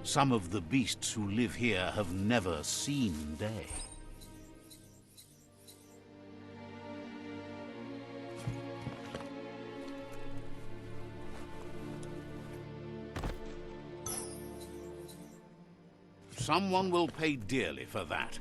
Some of the beasts who live here have never seen day. Someone will pay dearly for that.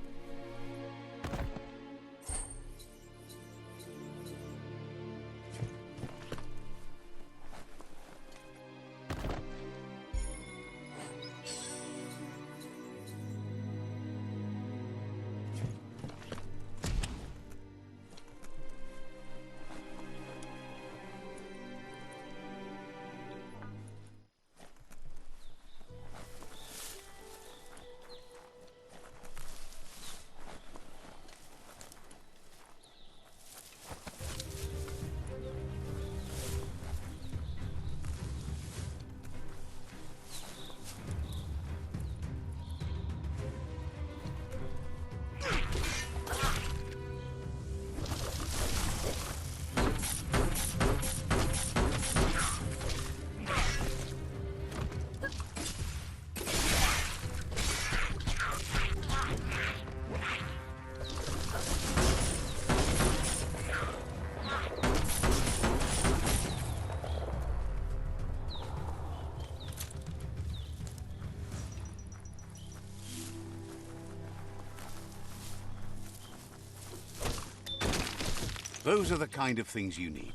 Those are the kind of things you need.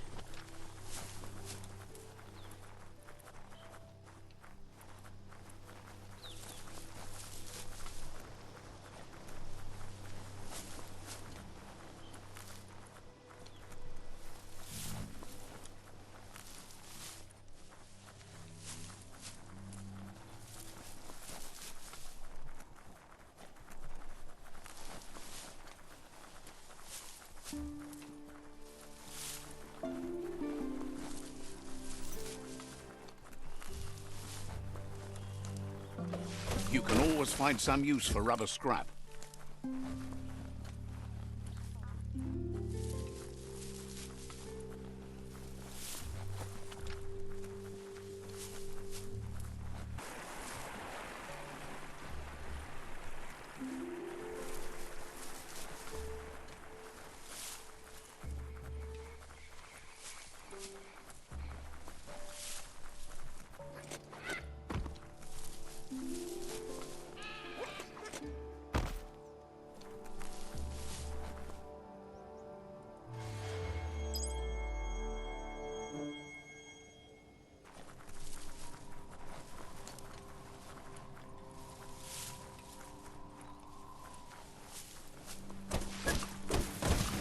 You can always find some use for rubber scrap.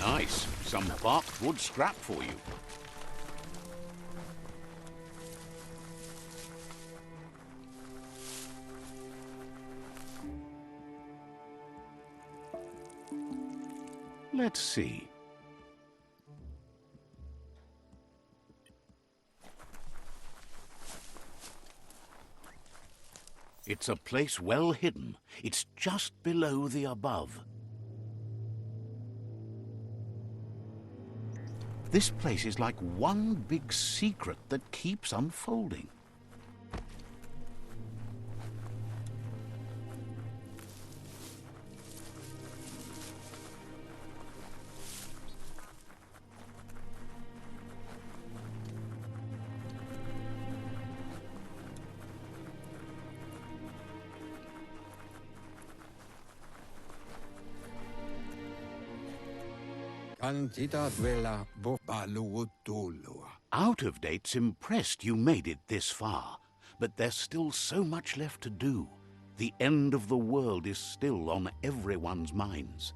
Nice. Some barked wood scrap for you. Let's see. It's a place well hidden. It's just below the above. This place is like one big secret that keeps unfolding. Out of date's impressed you made it this far, but there's still so much left to do. The end of the world is still on everyone's minds.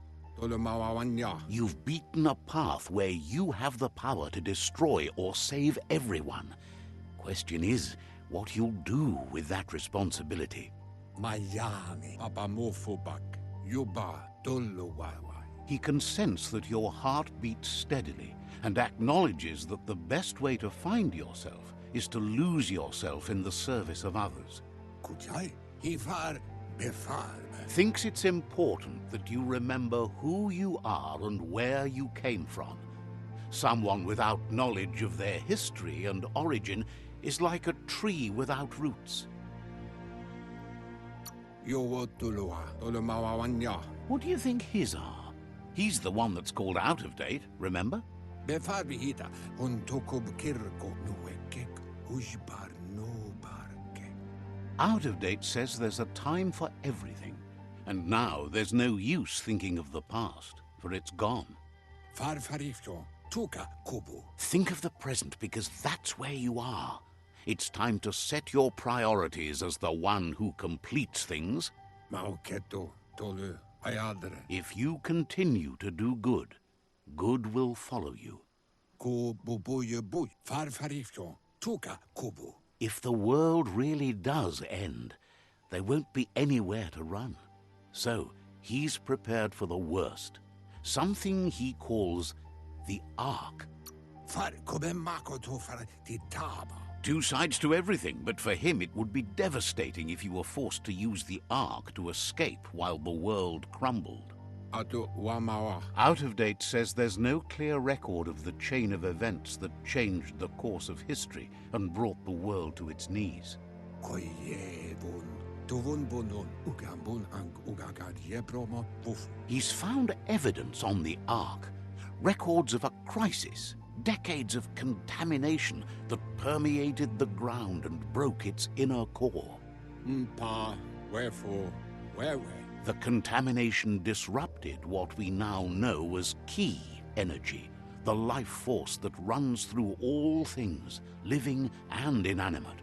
You've beaten a path where you have the power to destroy or save everyone. Question is, what you'll do with that responsibility. He can sense that your heart beats steadily and acknowledges that the best way to find yourself is to lose yourself in the service of others. Thinks it's important that you remember who you are and where you came from. Someone without knowledge of their history and origin is like a tree without roots. What do you think his are? He's the one that's called out of date, remember? Out of date says there's a time for everything. And now there's no use thinking of the past, for it's gone. Think of the present, because that's where you are. It's time to set your priorities as the one who completes things. If you continue to do good, good will follow you. If the world really does end, there won't be anywhere to run. So he's prepared for the worst, something he calls the Ark. Two sides to everything, but for him it would be devastating if you were forced to use the Ark to escape while the world crumbled. Out of date says there's no clear record of the chain of events that changed the course of history and brought the world to its knees. He's found evidence on the Ark, records of a crisis, decades of contamination that permeated the ground and broke its inner core. The contamination disrupted what we now know as key energy, the life force that runs through all things, living and inanimate.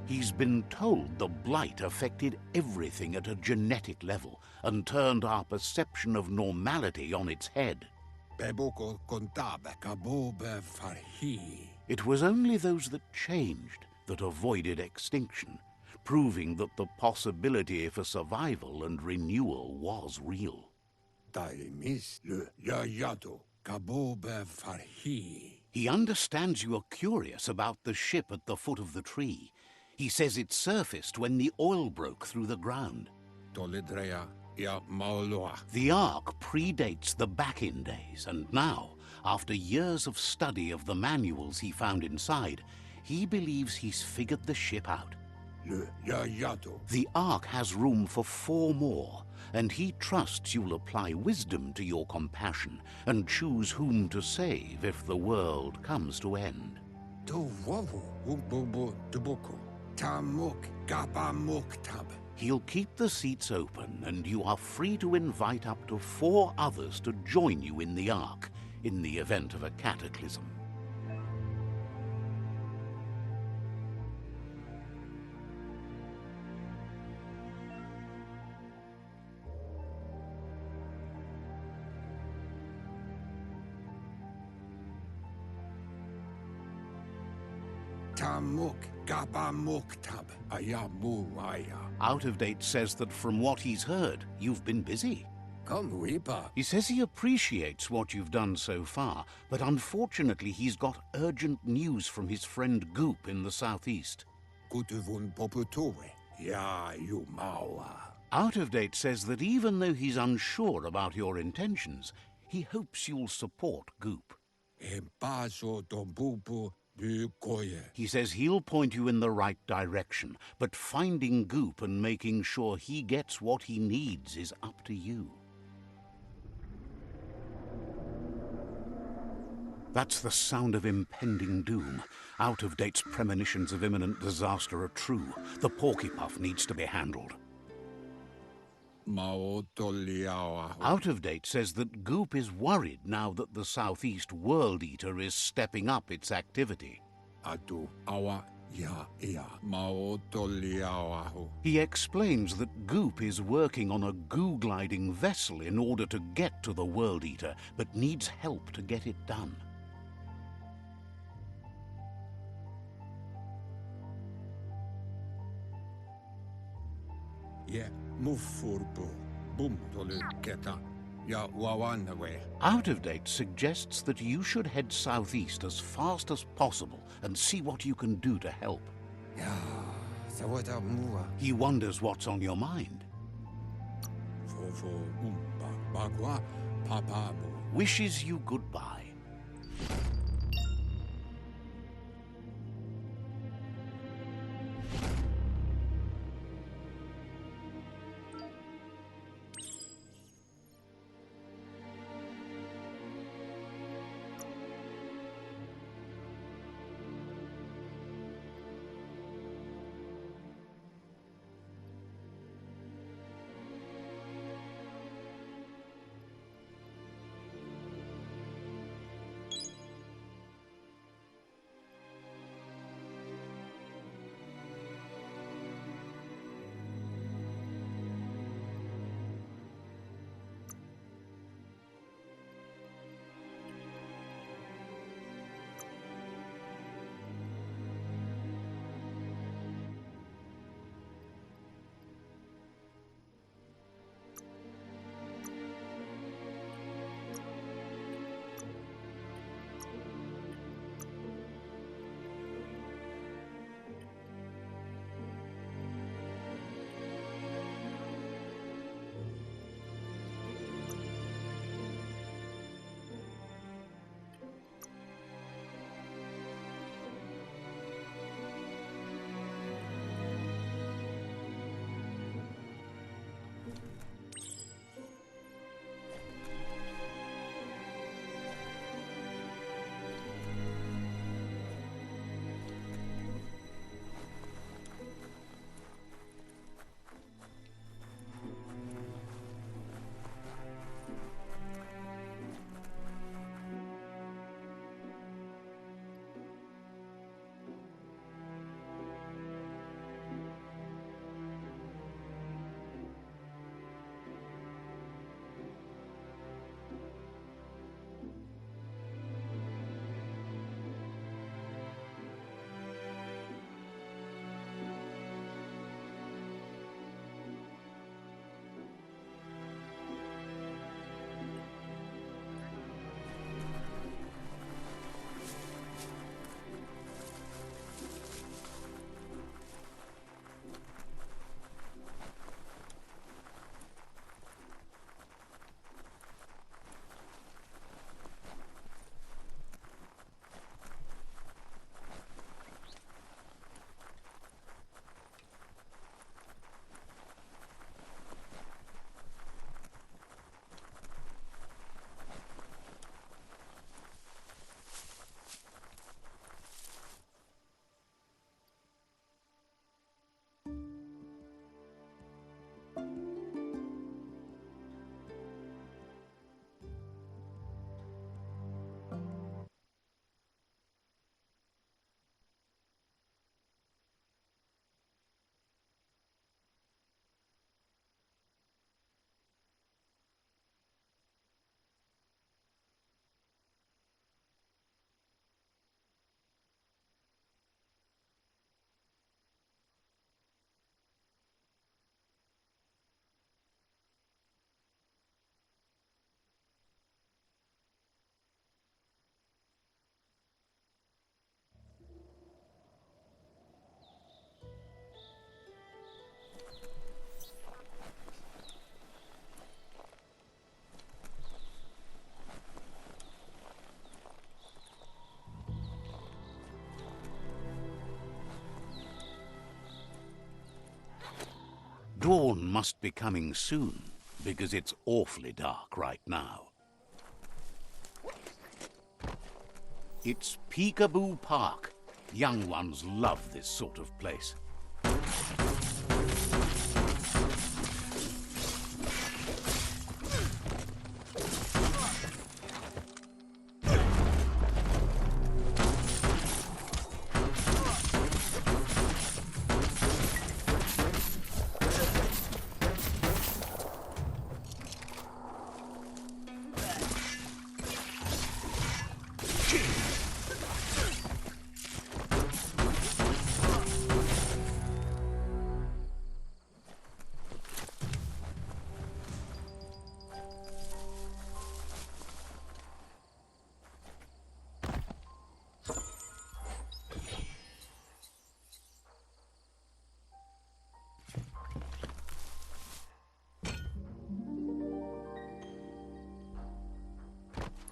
He's been told the blight affected everything at a genetic level and turned our perception of normality on its head. It was only those that changed that avoided extinction, proving that the possibility for survival and renewal was real. He understands you are curious about the ship at the foot of the tree. He says it surfaced when the oil broke through the ground. The Ark predates the back-in days, and now, after years of study of the manuals he found inside, he believes he's figured the ship out. The Ark has room for 4 more, and he trusts you'll apply wisdom to your compassion and choose whom to save if the world comes to end. He'll keep the seats open, and you are free to invite up to 4 others to join you in the Ark in the event of a cataclysm. Out of date says that from what he's heard, you've been busy. He says he appreciates what you've done so far, but unfortunately he's got urgent news from his friend Goop in the southeast. Out of date says that even though he's unsure about your intentions, he hopes you'll support Goop. He says he'll point you in the right direction, but finding Goop and making sure he gets what he needs is up to you. That's the sound of impending doom. Out of date's premonitions of imminent disaster are true. The Porkypuff needs to be handled. Out of date says that Goop is worried now that the Southeast World Eater is stepping up its activity. He explains that Goop is working on a goo-gliding vessel in order to get to the World Eater, but needs help to get it done. Out of date suggests that you should head southeast as fast as possible and see what you can do to help. He wonders what's on your mind. Wishes you goodbye. Dawn must be coming soon, because it's awfully dark right now. It's Peekaboo Park. Young ones love this sort of place.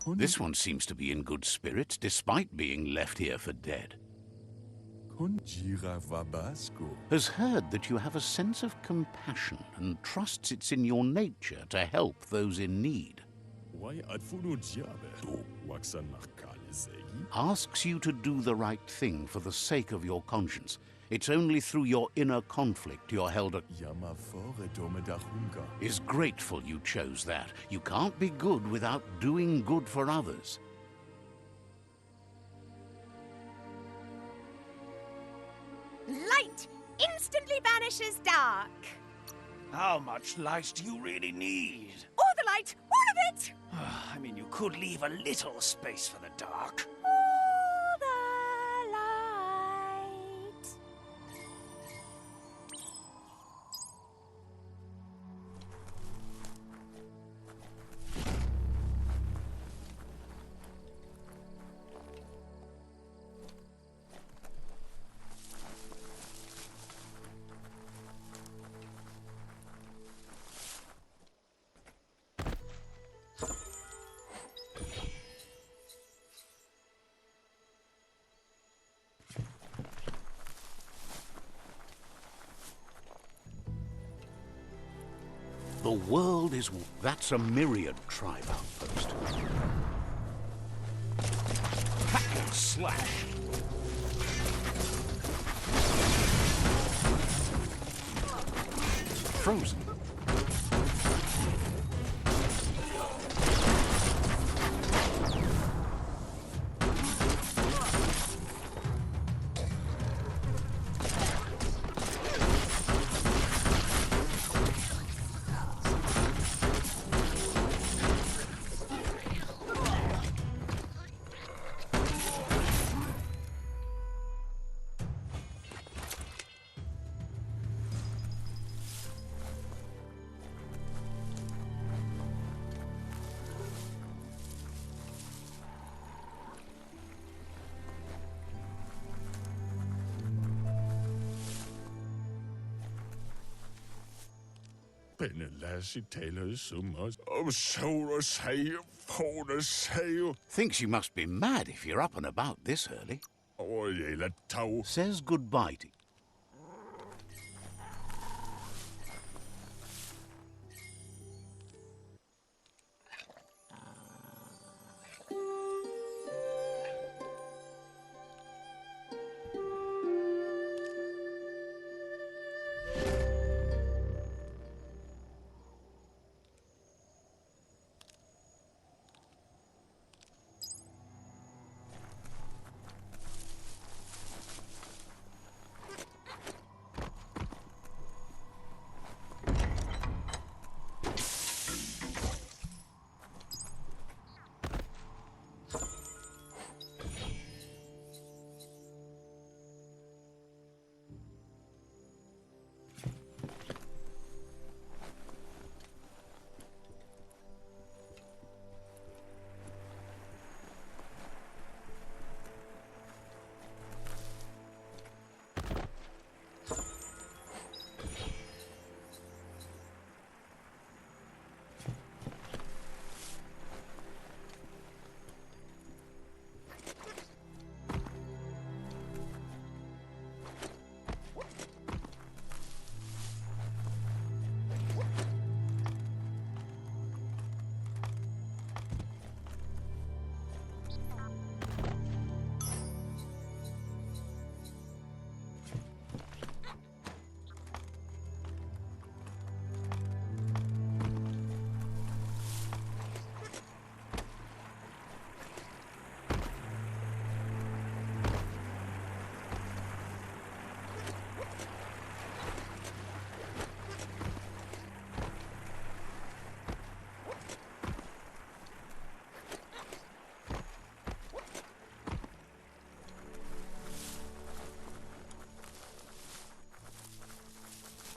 This one seems to be in good spirits, despite being left here for dead. Has heard that you have a sense of compassion and trusts it's in your nature to help those in need. Asks you to do the right thing for the sake of your conscience. It's only through your inner conflict you're held is grateful you chose that. You can't be good without doing good for others. Light instantly banishes dark. How much light do you really need? All the light, all of it! I mean, you could leave a little space for the dark. All the light. The world is... That's a myriad tribe outpost. Hack and slash. Frozen. Thinks you must be mad if you're up and about this early. Says goodbye to...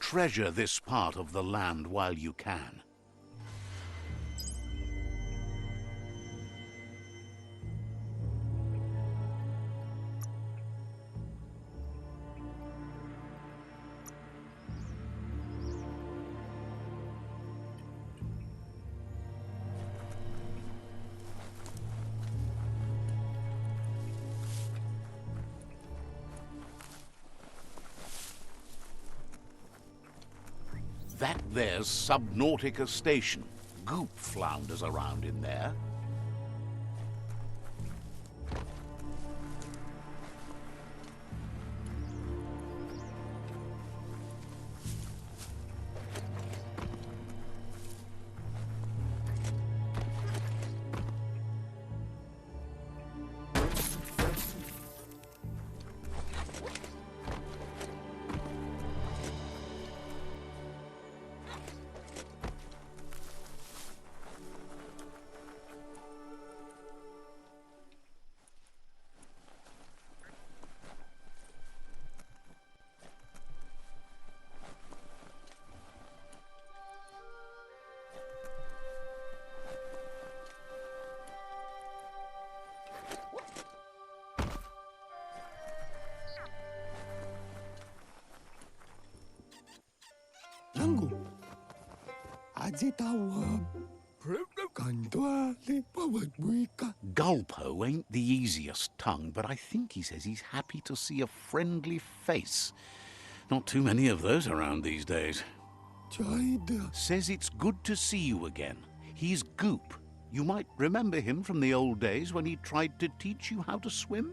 Treasure this part of the land while you can. That there's Subnautica Station. Goop flounders around in there. Yangu. Aje tawa. Kantua le pawagbuika. Gulpo ain't the easiest tongue, but I think he says he's happy to see a friendly face. Not too many of those around these days. Chida. Says it's good to see you again. He's Goop. You might remember him from the old days when he tried to teach you how to swim.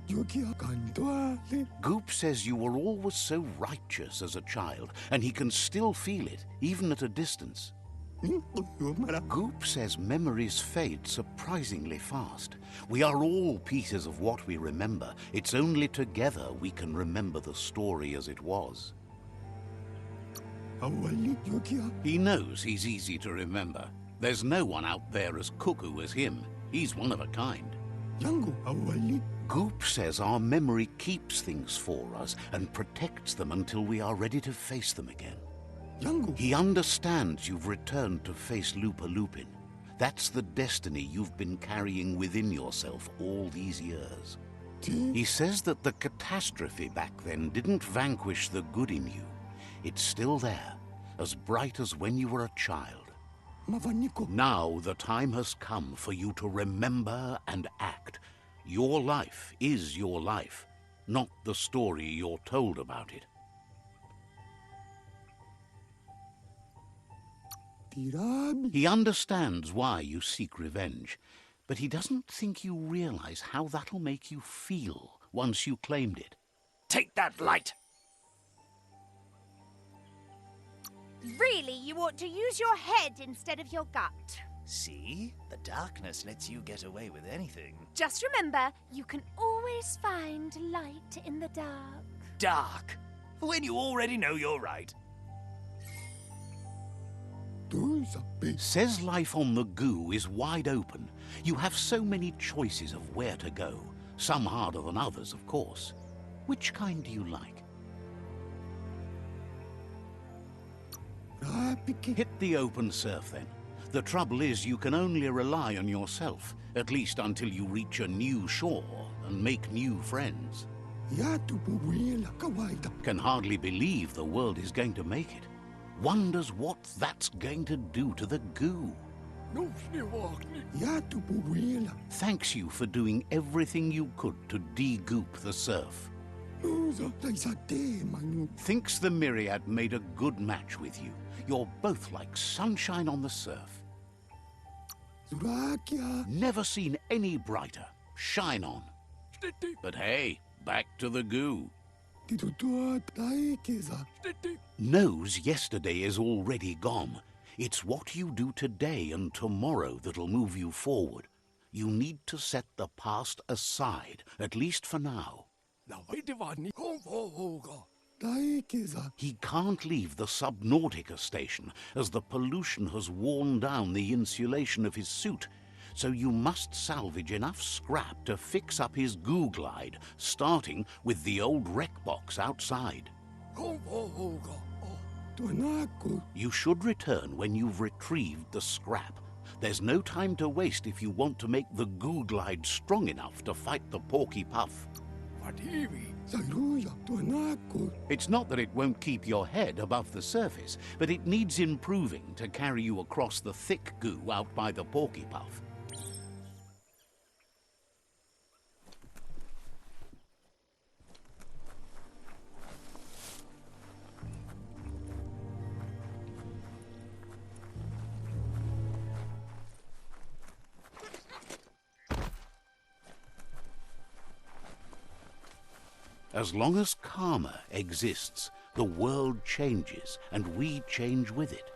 Yukia kantua le. Goop says you were always so righteous as a child, and he can still feel it, even at a distance. Goop says memories fade surprisingly fast. We are all pieces of what we remember. It's only together we can remember the story as it was. Awali Yukia. He knows he's easy to remember. There's no one out there as cuckoo as him. He's one of a kind. Yangu awali. Goop says our memory keeps things for us and protects them until we are ready to face them again. Yangu. He understands you've returned to face Lupa Lupin. That's the destiny you've been carrying within yourself all these years. He says that the catastrophe back then didn't vanquish the good in you. It's still there, as bright as when you were a child. Mavaniko. Now the time has come for you to remember and act. Your life is your life, not the story you're told about it. Tirami. He understands why you seek revenge, but he doesn't think you realize how that'll make you feel once you claimed it. Take that light! Really, you ought to use your head instead of your gut. See? The darkness lets you get away with anything. Just remember, you can always find light in the dark. Dark? When you already know you're right. Says life on the goo is wide open. You have so many choices of where to go. Some harder than others, of course. Which kind do you like? Hit the open surf, then. The trouble is you can only rely on yourself, at least until you reach a new shore and make new friends. Can hardly believe the world is going to make it. Wonders what that's going to do to the goo. Thanks you for doing everything you could to de-goop the surf. Thinks the Myriad made a good match with you. You're both like sunshine on the surf. Never seen any brighter. Shine on. But hey, back to the goo. Knows yesterday is already gone. It's what you do today and tomorrow that'll move you forward. You need to set the past aside, at least for now. He can't leave the Subnautica station, as the pollution has worn down the insulation of his suit. So you must salvage enough scrap to fix up his goo glide, starting with the old wreck box outside. tuanako. You should return when you've retrieved the scrap. There's no time to waste if you want to make the goo glide strong enough to fight the Porky Puff. Vadimi. Saluya tuanako. It's not that it won't keep your head above the surface, but it needs improving to carry you across the thick goo out by the Porky Puff. As long as karma exists, the world changes, and we change with it.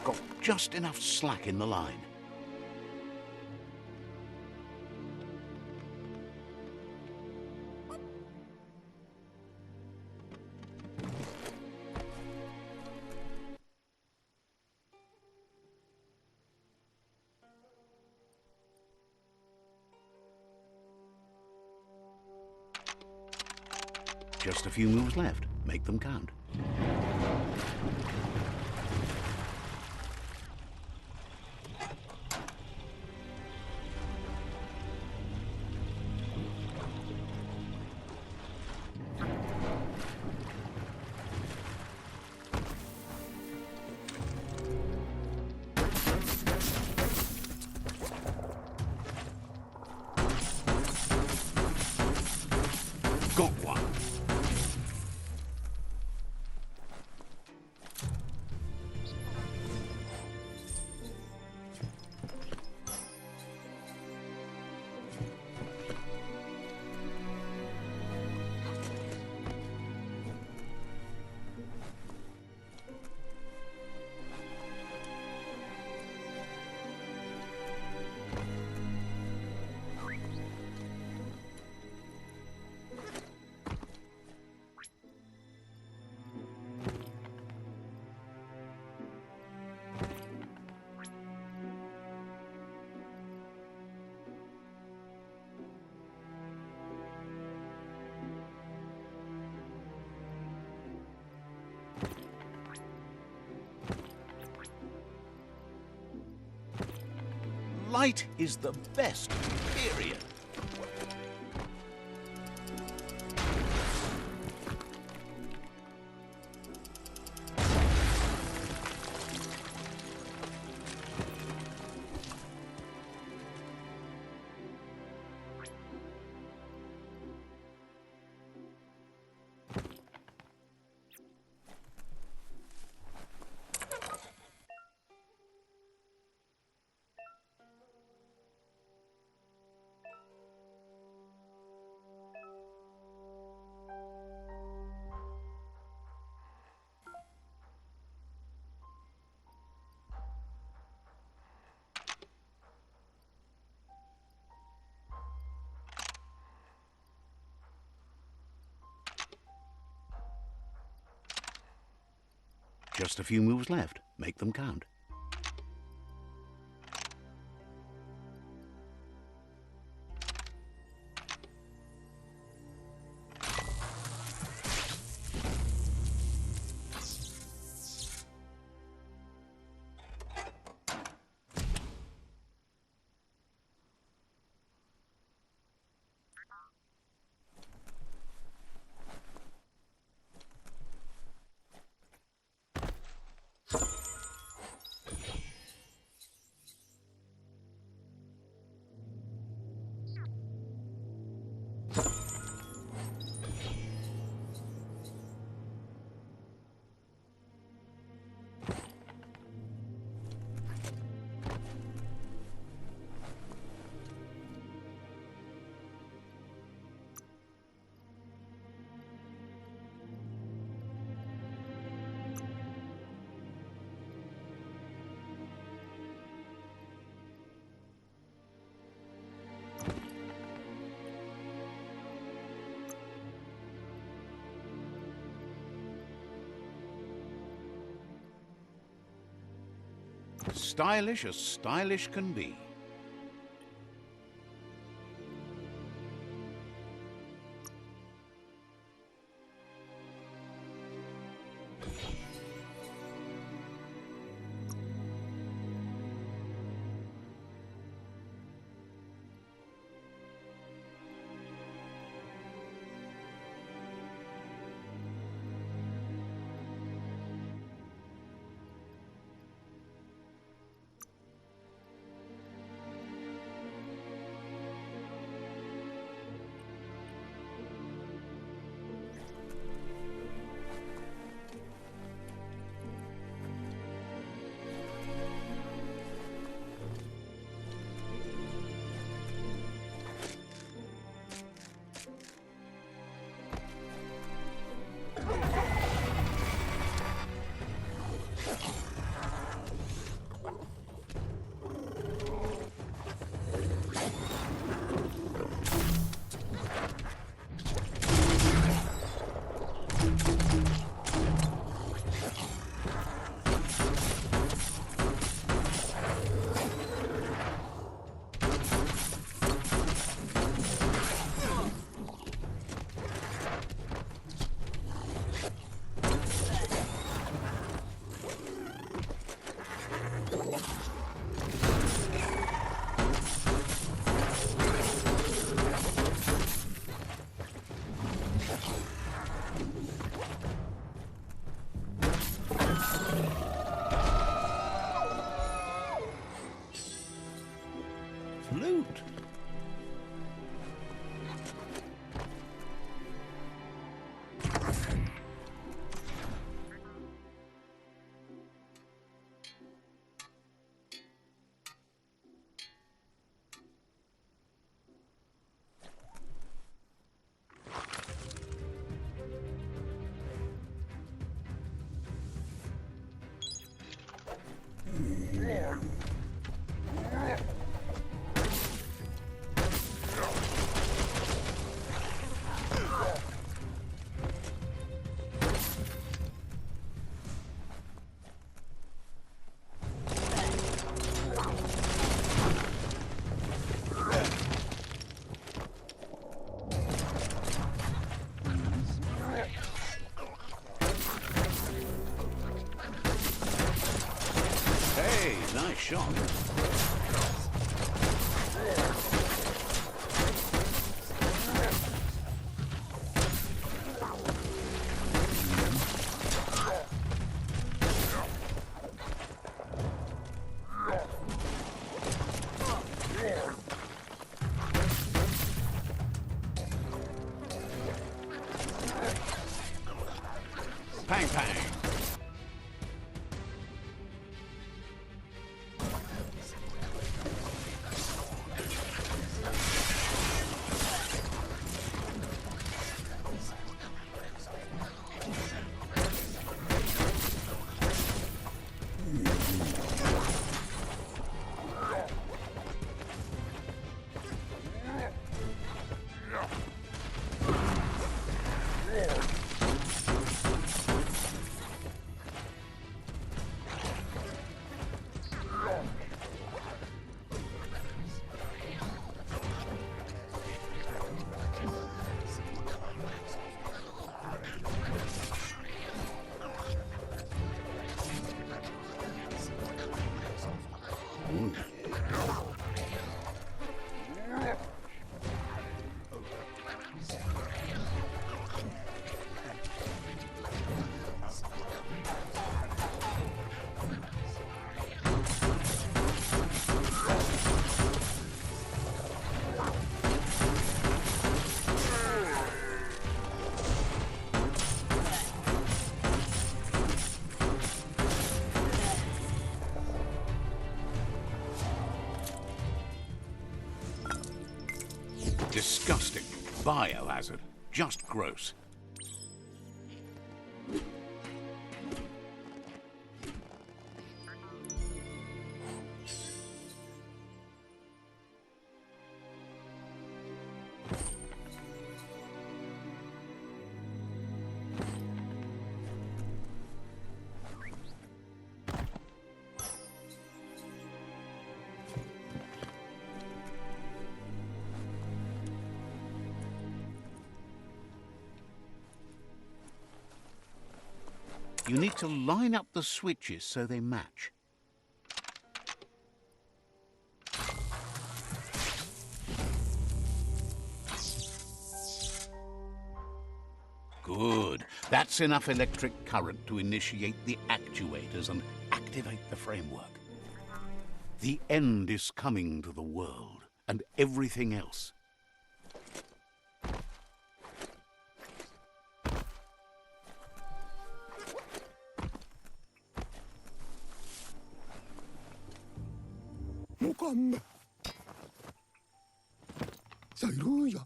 Got just enough slack in the line. Just a few moves left. Make them count. Got one. Light is the best, period. Just a few moves left. Make them count. Stylish as stylish can be. Flute. Hey, nice shot. Pang, pang. Disgusting. Biohazard. Just gross. You need to line up the switches so they match. Good. That's enough electric current to initiate the actuators and activate the framework. The end is coming to the world and everything else. Mukamme. Sairuja.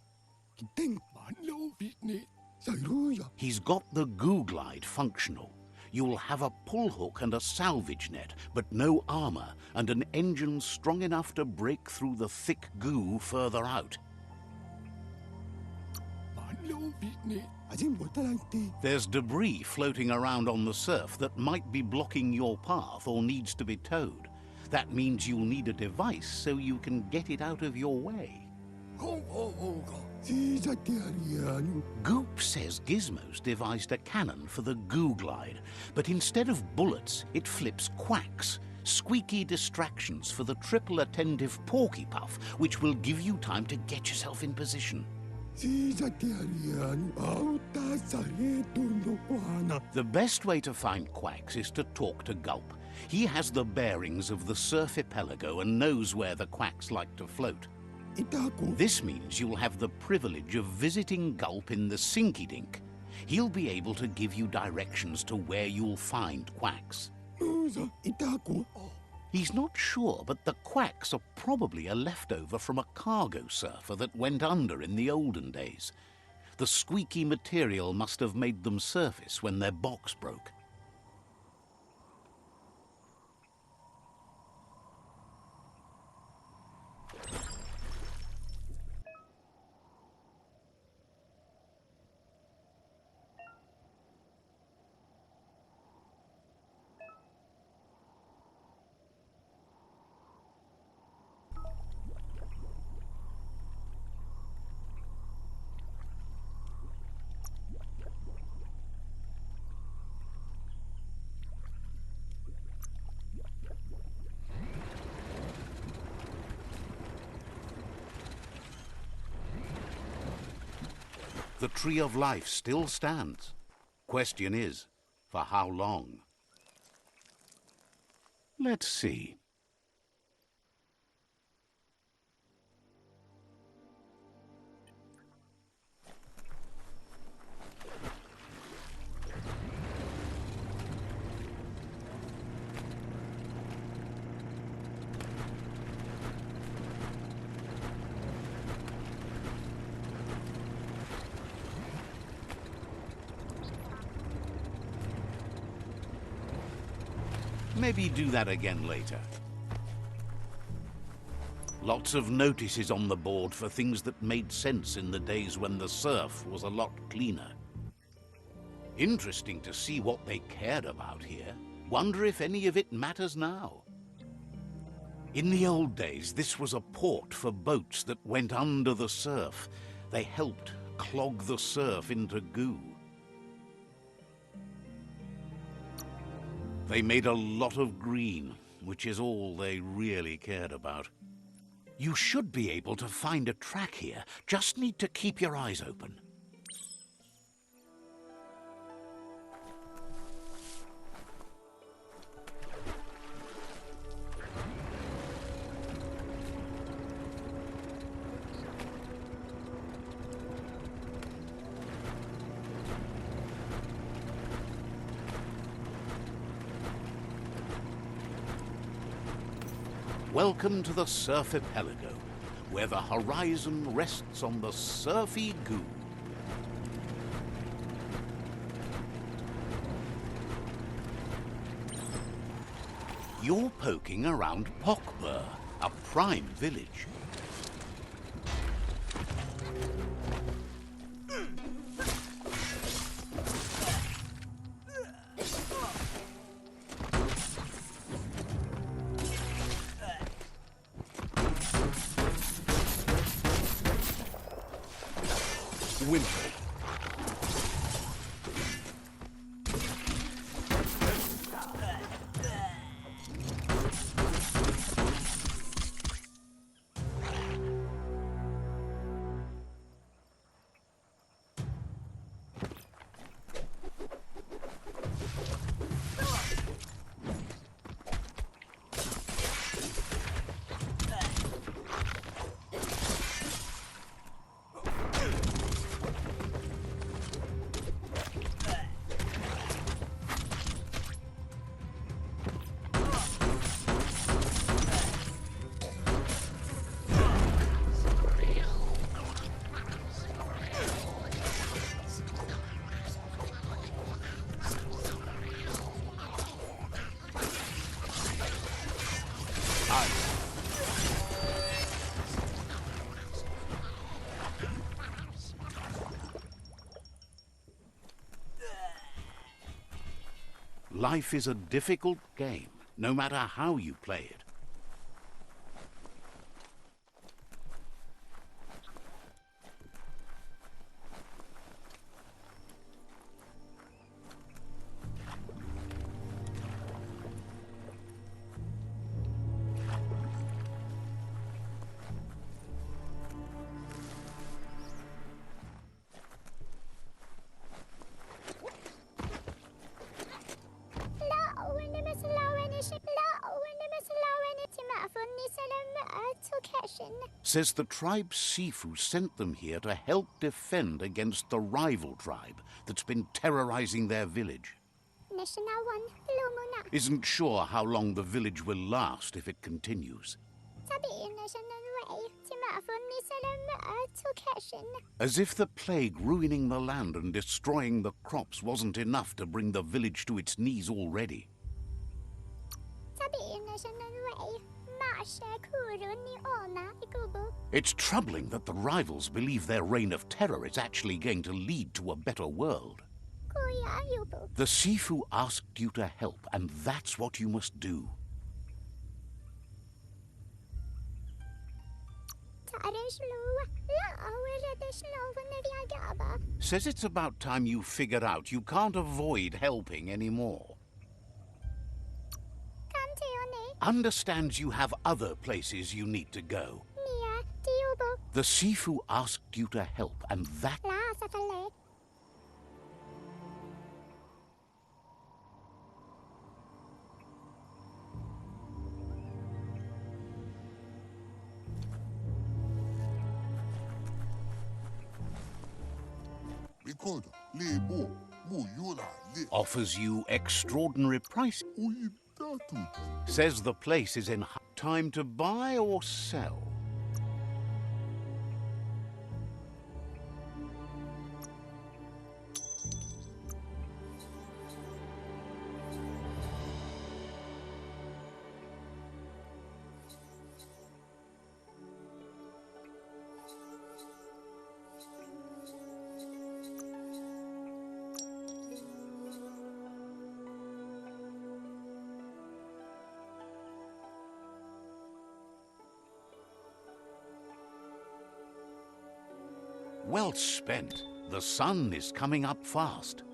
Denk man lovitni. Sairuja. He's got the goo glide functional. You'll have a pull hook and a salvage net, but no armor, and an engine strong enough to break through the thick goo further out. Man lovitni. Ajin botalanti. There's debris floating around on the surf that might be blocking your path or needs to be towed. That means you'll need a device so you can get it out of your way. Goop says Gizmo's devised a cannon for the goo glide, but instead of bullets, it flips quacks, squeaky distractions for the triple attentive porky puff, which will give you time to get yourself in position. The best way to find quacks is to talk to Gulp. He has the bearings of the surf archipelago and knows where the quacks like to float. This means you'll have the privilege of visiting Gulp in the Sinky Dink. He'll be able to give you directions to where you'll find quacks. He's not sure, but the quacks are probably a leftover from a cargo surfer that went under in the olden days. The squeaky material must have made them surface when their box broke. The Tree of Life still stands. Question is, for how long? Let's see. Maybe do that again later. Lots of notices on the board for things that made sense in the days when the surf was a lot cleaner. Interesting to see what they cared about here. Wonder if any of it matters now. In the old days, this was a port for boats that went under the surf. They helped clog the surf into goo. They made a lot of green, which is all they really cared about. You should be able to find a track here. Just need to keep your eyes open. Welcome to the Surf Archipelago, where the horizon rests on the surfy goo. You're poking around Pockbur, a prime village. Life is a difficult game, no matter how you play it. Says the tribe Sifu sent them here to help defend against the rival tribe that's been terrorizing their village. Isn't sure how long the village will last if it continues. As if the plague ruining the land and destroying the crops wasn't enough to bring the village to its knees already. It's troubling that the rivals believe their reign of terror is actually going to lead to a better world. The Sifu asked you to help, and that's what you must do. Says it's about time you figured out you can't avoid helping anymore. Understands you have other places you need to go. The Sifu asked you to help, and that... offers you extraordinary price. Says the place is in time to buy or sell. Well spent. The sun is coming up fast.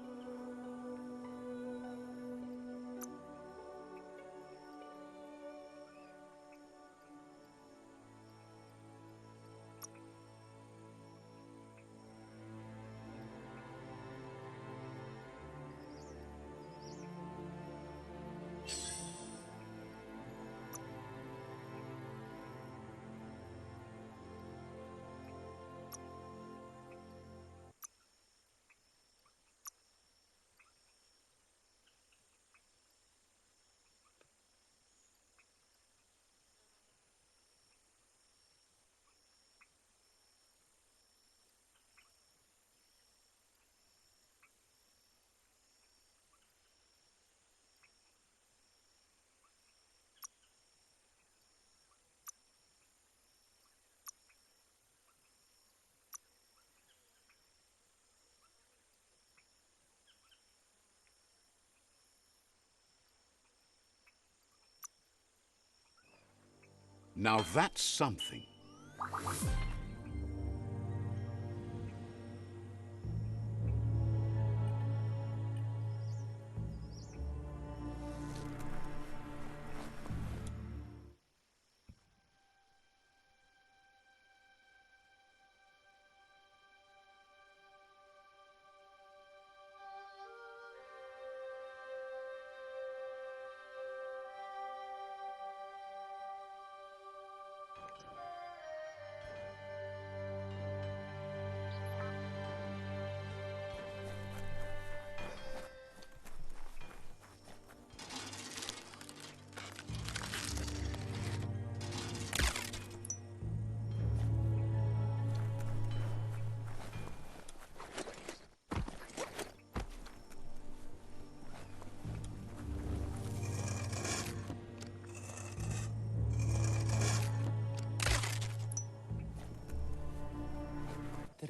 Now that's something.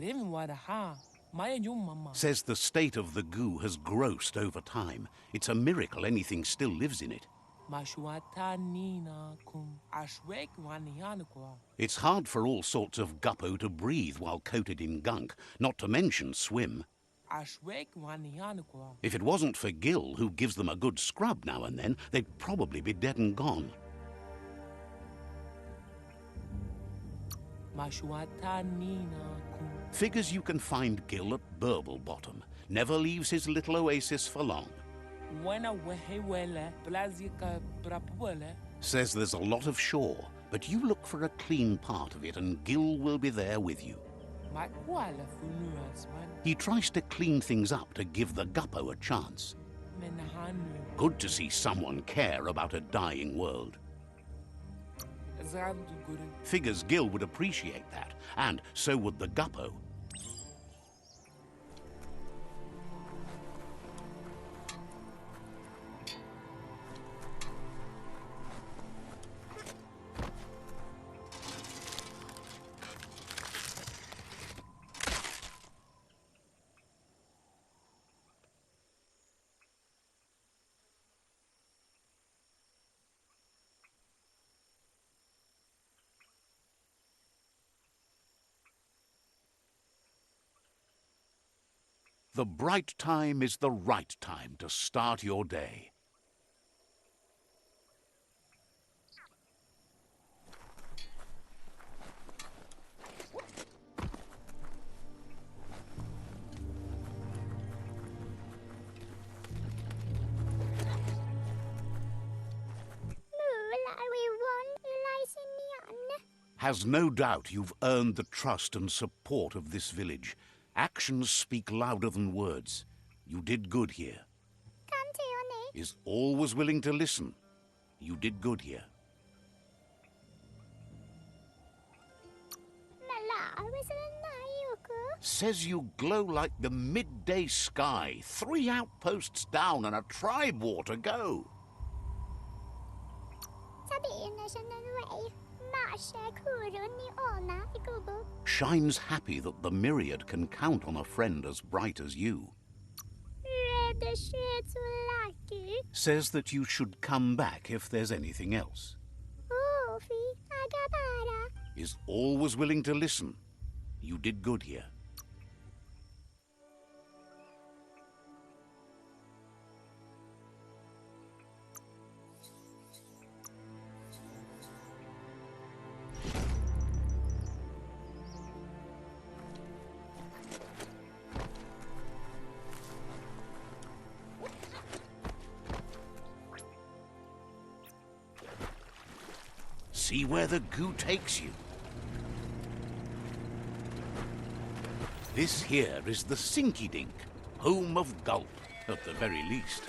Trim wada ha. Says the state of the goo has grossed over time. It's a miracle anything still lives in it. It's hard for all sorts of guppo to breathe while coated in gunk, not to mention swim. If it wasn't for Gil, who gives them a good scrub now and then, they'd probably be dead and gone. Figures you can find Gil at Burble Bottom. Never leaves his little oasis for long. Says there's a lot of shore, but you look for a clean part of it and Gil will be there with you. He tries to clean things up to give the guppo a chance. Good to see someone care about a dying world. Figures Gil would appreciate that, and so would the guppo. The bright time is the right time to start your day. Has no doubt you've earned the trust and support of this village. Actions speak louder than words. You did good here. Is always willing to listen. You did good here. Says you glow like the midday sky. 3 outposts down and a tribe war to go. Shines happy that the myriad can count on a friend as bright as you. Says that you should come back if there's anything else. Is always willing to listen. You did good here. See where the goo takes you. This here is the Sinky Dink, home of Gulp, at the very least.